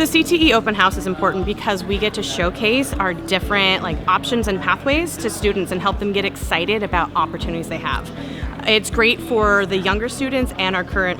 The CTE Open House is important because we get to showcase our different options and pathways to students and help them get excited about opportunities they have. It's great for the younger students and our current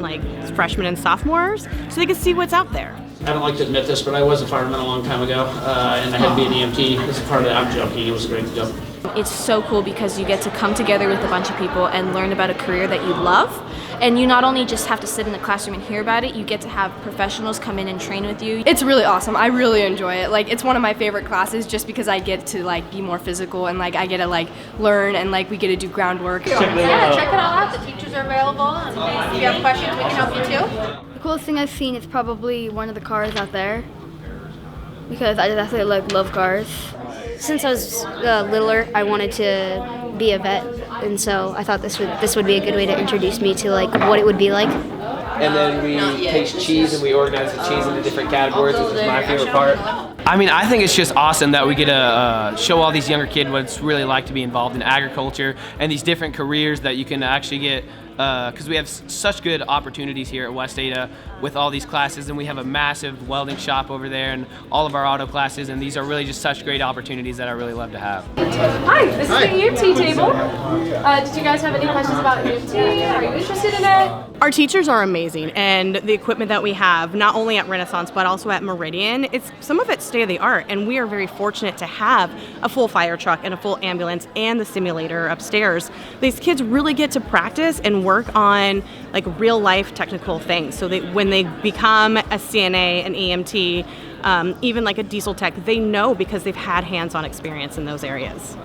freshmen and sophomores so they can see what's out there. I don't like to admit this, but I was a fireman a long time ago, and I had to be an EMT as a part of it. I'm joking, it was great to go. It's so cool because you get to come together with a bunch of people and learn about a career that you love. And you not only just have to sit in the classroom and hear about it, you get to have professionals come in and train with you. It's really awesome. I really enjoy it. It's one of my favorite classes just because I get to be more physical and I get to learn and we get to do groundwork. Yeah, check it all out. The teachers are available, and if you have questions, we can help you too. The coolest thing I've seen is probably one of the cars out there because I just absolutely love cars. Since I was littler, I wanted to be a vet, and so I thought this would be a good way to introduce me to what it would be like. And then we taste cheese and we organize the cheese into different categories, which is my favorite part. I mean, I think it's just awesome that we get to show all these younger kids what it's really like to be involved in agriculture and these different careers that you can actually get, because we have such good opportunities here at West Ada with all these classes, and we have a massive welding shop over there and all of our auto classes, and these are really just such great opportunities that I really love to have. Hi, this is the EMT table. Did you guys have any questions about EMT? Are you interested in it? Our teachers are amazing, and the equipment that we have, not only at Renaissance but also at Meridian, some of it's state of the art, and we are very fortunate to have a full fire truck and a full ambulance and the simulator upstairs. These kids really get to practice and work on real life technical things, so that when they become a CNA, an EMT, even a diesel tech, they know because they've had hands-on experience in those areas.